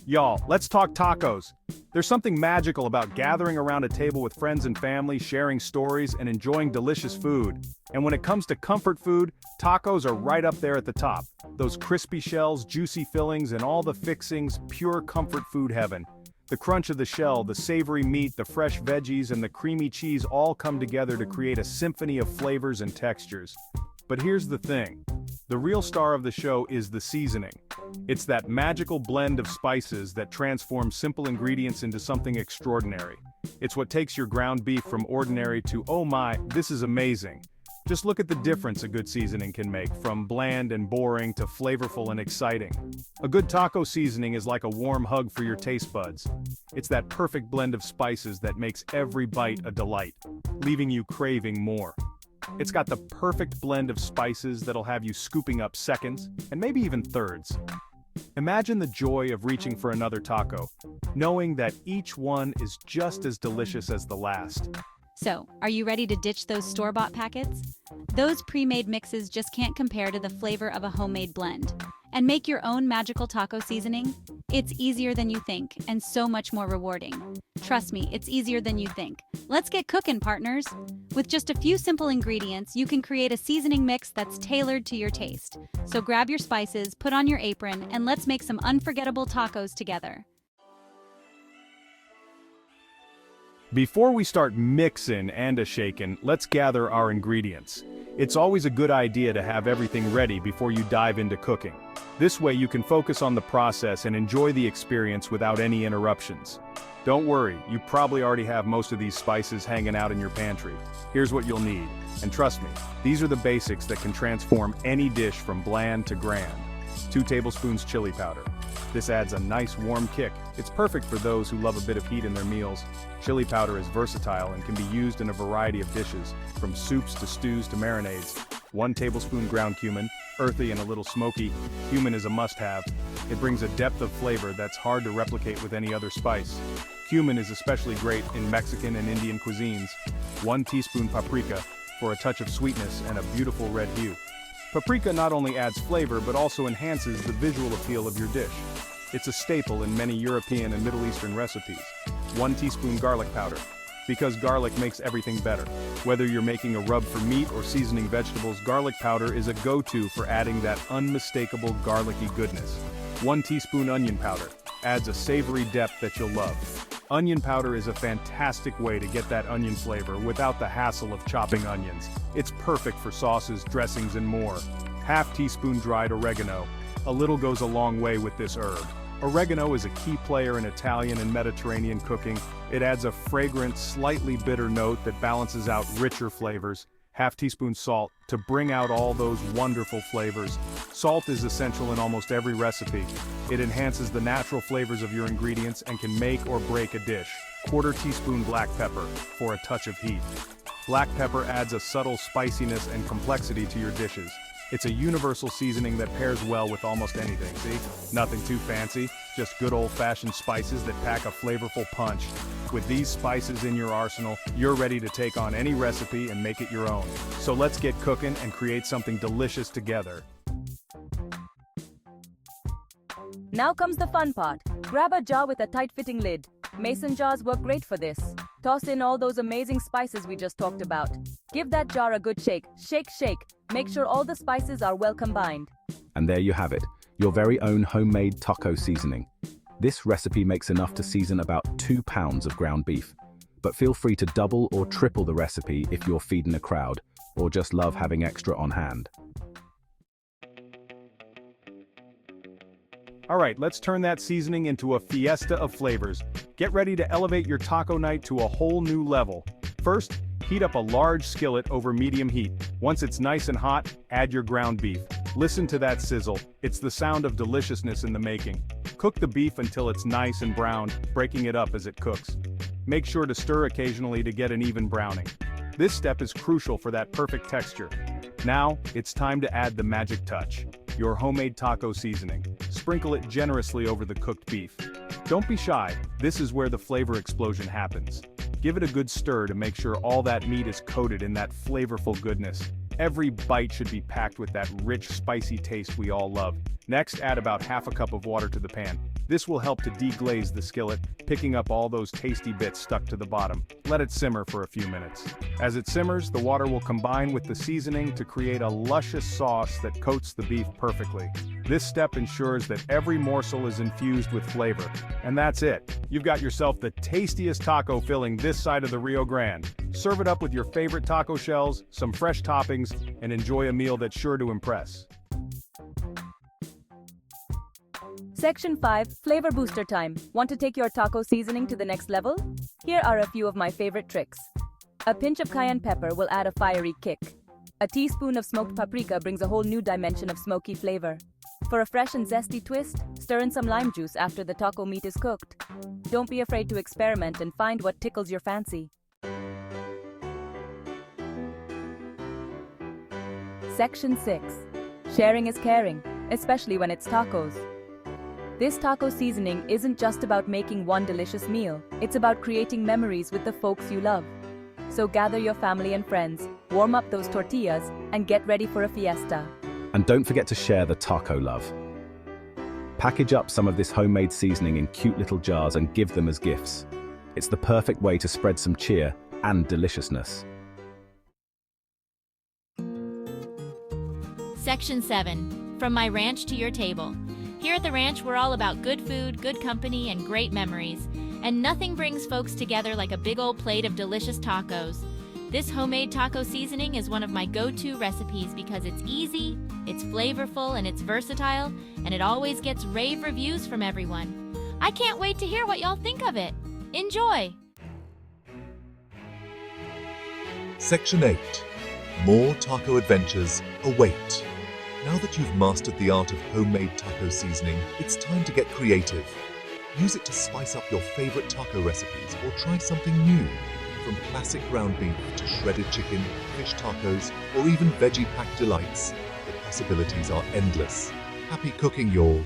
Y'all, let's talk tacos. There's something magical about gathering around a table with friends and family, sharing stories, and enjoying delicious food. And when it comes to comfort food, tacos are right up there at the top. Those crispy shells, juicy fillings, and all the fixings, pure comfort food heaven. The crunch of the shell, the savory meat, the fresh veggies, and the creamy cheese all come together to create a symphony of flavors and textures. But here's the thing. The real star of the show is the seasoning. It's that magical blend of spices that transforms simple ingredients into something extraordinary. It's what takes your ground beef from ordinary to, oh my, this is amazing. Just look at the difference a good seasoning can make, from bland and boring to flavorful and exciting. A good taco seasoning is like a warm hug for your taste buds. It's that perfect blend of spices that makes every bite a delight, leaving you craving more. It's got the perfect blend of spices that'll have you scooping up seconds, and maybe even thirds. Imagine the joy of reaching for another taco, knowing that each one is just as delicious as the last. So, are you ready to ditch those store-bought packets? Those pre-made mixes just can't compare to the flavor of a homemade blend. And make your own magical taco seasoning? It's easier than you think, and so much more rewarding. Trust me, it's easier than you think. Let's get cooking, partners! With just a few simple ingredients, you can create a seasoning mix that's tailored to your taste. So grab your spices, put on your apron, and let's make some unforgettable tacos together. Before we start mixing and a-shaking, let's gather our ingredients. It's always a good idea to have everything ready before you dive into cooking. This way you can focus on the process and enjoy the experience without any interruptions. Don't worry, you probably already have most of these spices hanging out in your pantry. Here's what you'll need. And trust me, these are the basics that can transform any dish from bland to grand. 2 tablespoons chili powder. This adds a nice warm kick. It's perfect for those who love a bit of heat in their meals. Chili powder is versatile and can be used in a variety of dishes, from soups to stews to marinades. 1 tablespoon ground cumin, earthy and a little smoky. Cumin is a must-have. It brings a depth of flavor that's hard to replicate with any other spice. Cumin is especially great in Mexican and Indian cuisines. 1 teaspoon paprika, for a touch of sweetness and a beautiful red hue. Paprika not only adds flavor but also enhances the visual appeal of your dish. It's a staple in many European and Middle Eastern recipes. 1 teaspoon garlic powder, because garlic makes everything better. Whether you're making a rub for meat or seasoning vegetables, garlic powder is a go-to for adding that unmistakable garlicky goodness. 1 teaspoon onion powder, adds a savory depth that you'll love. Onion powder is a fantastic way to get that onion flavor without the hassle of chopping onions. It's perfect for sauces, dressings, and more. Half teaspoon dried oregano. A little goes a long way with this herb. Oregano is a key player in Italian and Mediterranean cooking. It adds a fragrant, slightly bitter note that balances out richer flavors. Half teaspoon salt to bring out all those wonderful flavors. Salt is essential in almost every recipe. It enhances the natural flavors of your ingredients and can make or break a dish. 1/4 teaspoon black pepper for a touch of heat. Black pepper adds a subtle spiciness and complexity to your dishes. It's a universal seasoning that pairs well with almost anything, see? Nothing too fancy, just good old-fashioned spices that pack a flavorful punch. With these spices in your arsenal, you're ready to take on any recipe and make it your own. So let's get cooking and create something delicious together. Now comes the fun part. Grab a jar with a tight-fitting lid. Mason jars work great for this. Toss in all those amazing spices we just talked about. Give that jar a good shake. Shake, shake. Make sure all the spices are well combined. And there you have it, your very own homemade taco seasoning. This recipe makes enough to season about 2 pounds of ground beef. But feel free to double or triple the recipe if you're feeding a crowd, or just love having extra on hand. Alright, let's turn that seasoning into a fiesta of flavors. Get ready to elevate your taco night to a whole new level. First, heat up a large skillet over medium heat. Once it's nice and hot, add your ground beef. Listen to that sizzle. It's the sound of deliciousness in the making. Cook the beef until it's nice and browned, breaking it up as it cooks. Make sure to stir occasionally to get an even browning. This step is crucial for that perfect texture. Now, it's time to add the magic touch. Your homemade taco seasoning. Sprinkle it generously over the cooked beef. Don't be shy, this is where the flavor explosion happens. Give it a good stir to make sure all that meat is coated in that flavorful goodness. Every bite should be packed with that rich, spicy taste we all love. Next, add about half a cup of water to the pan. This will help to deglaze the skillet, picking up all those tasty bits stuck to the bottom. Let it simmer for a few minutes. As it simmers, the water will combine with the seasoning to create a luscious sauce that coats the beef perfectly. This step ensures that every morsel is infused with flavor. And that's it. You've got yourself the tastiest taco filling this side of the Rio Grande. Serve it up with your favorite taco shells, some fresh toppings, and enjoy a meal that's sure to impress. Section 5, Flavor Booster Time. Want to take your taco seasoning to the next level? Here are a few of my favorite tricks. A pinch of cayenne pepper will add a fiery kick. A teaspoon of smoked paprika brings a whole new dimension of smoky flavor. For a fresh and zesty twist, stir in some lime juice after the taco meat is cooked. Don't be afraid to experiment and find what tickles your fancy. Section 6, Sharing is caring, especially when it's tacos. This taco seasoning isn't just about making one delicious meal, it's about creating memories with the folks you love. So gather your family and friends, warm up those tortillas, and get ready for a fiesta. And don't forget to share the taco love. Package up some of this homemade seasoning in cute little jars and give them as gifts. It's the perfect way to spread some cheer and deliciousness. Section 7, From My Ranch to Your Table. Here at the ranch, we're all about good food, good company, and great memories. And nothing brings folks together like a big old plate of delicious tacos. This homemade taco seasoning is one of my go-to recipes because it's easy, it's flavorful, and it's versatile, and it always gets rave reviews from everyone. I can't wait to hear what y'all think of it. Enjoy! Section 8. More taco adventures await. Now that you've mastered the art of homemade taco seasoning, it's time to get creative. Use it to spice up your favorite taco recipes or try something new. From classic ground beef to shredded chicken, fish tacos, or even veggie-packed delights, the possibilities are endless. Happy cooking, y'all!